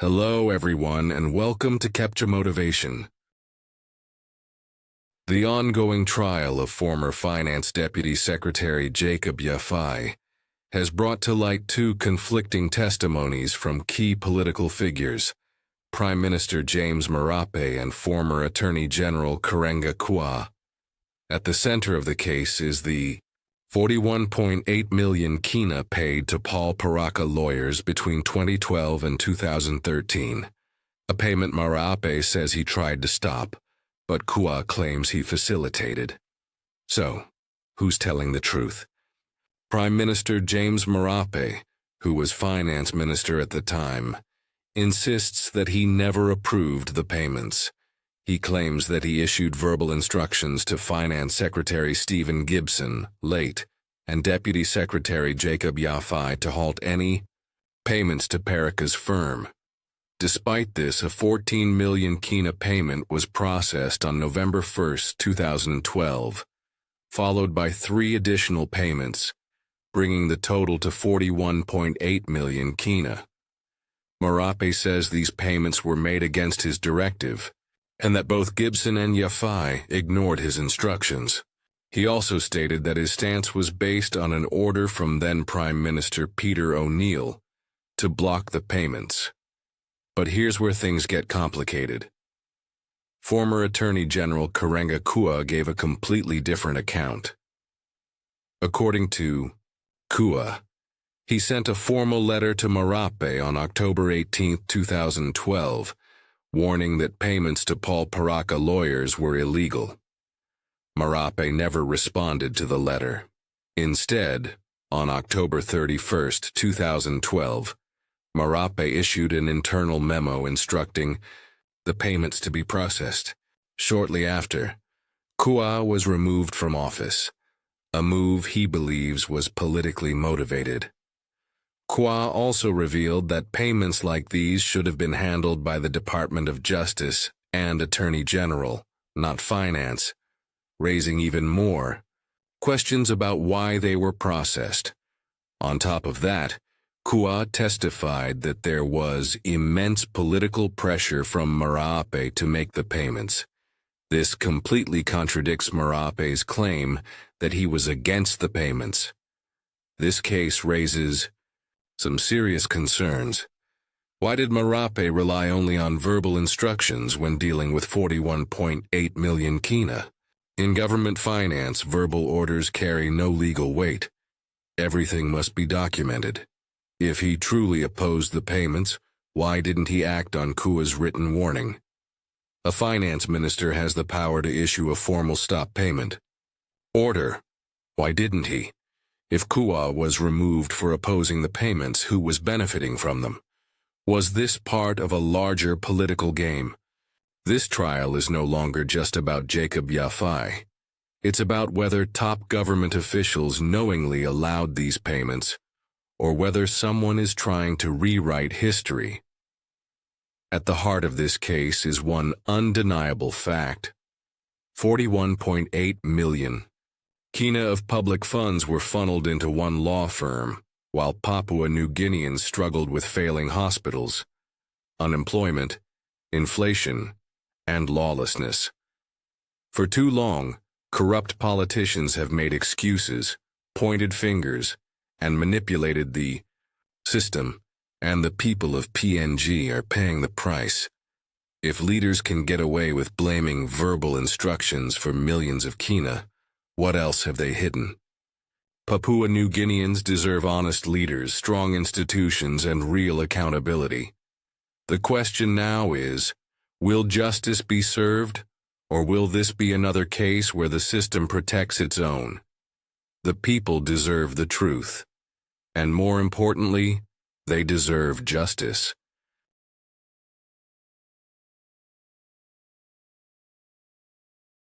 Hello everyone and welcome to Capture Motivation. The ongoing trial of former Finance Deputy Secretary Jacob Yafai has brought to light two conflicting testimonies from key political figures, Prime Minister James Marape and former Attorney-General Kerenga Kua. At the center of the case is the 41.8 million kina paid to Paul Paraka Lawyers between 2012 and 2013, a payment Marape says he tried to stop, but Kua claims he facilitated. So, who's telling the truth? Prime Minister James Marape, who was finance minister at the time, insists that he never approved the payments. He claims that he issued verbal instructions to Finance Secretary Stephen Gibson, late, and Deputy Secretary Jacob Yafai to halt any payments to Paraka's firm. Despite this, a 14 million kina payment was processed on November 1, 2012, followed by 3 additional payments, bringing the total to 41.8 million kina. Marape says these payments were made against his directive, and that both Gibson and Yafai ignored his instructions. He also stated that his stance was based on an order from then Prime Minister Peter O'Neill to block the payments. But here's where things get complicated. Former Attorney-General Kerenga Kua gave a completely different account. According to Kua, he sent a formal letter to Marape on October 18, 2012, warning that payments to Paul Paraka Lawyers were illegal. Marape never responded to the letter. Instead, on October 31, 2012, Marape issued an internal memo instructing the payments to be processed. Shortly after, Kua was removed from office, a move he believes was politically motivated. Kua also revealed that payments like these should have been handled by the Department of Justice and Attorney General, not Finance, raising even more questions about why they were processed. On top of that, Kua testified that there was immense political pressure from Marape to make the payments. This completely contradicts Marape's claim that he was against the payments. This case raises some serious concerns. Why did Marape rely only on verbal instructions when dealing with 41.8 million kina? In government finance, verbal orders carry no legal weight. Everything must be documented. If he truly opposed the payments, why didn't he act on Kua's written warning? A finance minister has the power to issue a formal stop payment order. Why didn't he? If Kua was removed for opposing the payments, who was benefiting from them? Was this part of a larger political game? This trial is no longer just about Jacob Yafai. It's about whether top government officials knowingly allowed these payments, or whether someone is trying to rewrite history. At the heart of this case is one undeniable fact. 41.8 million kina of public funds were funneled into one law firm, while Papua New Guineans struggled with failing hospitals, unemployment, inflation, and lawlessness. For too long, corrupt politicians have made excuses, pointed fingers, and manipulated the system, and the people of PNG are paying the price. If leaders can get away with blaming verbal instructions for millions of kina, what else have they hidden? Papua New Guineans deserve honest leaders, strong institutions, and real accountability. The question now is, will justice be served, or will this be another case where the system protects its own? The people deserve the truth. And more importantly, they deserve justice.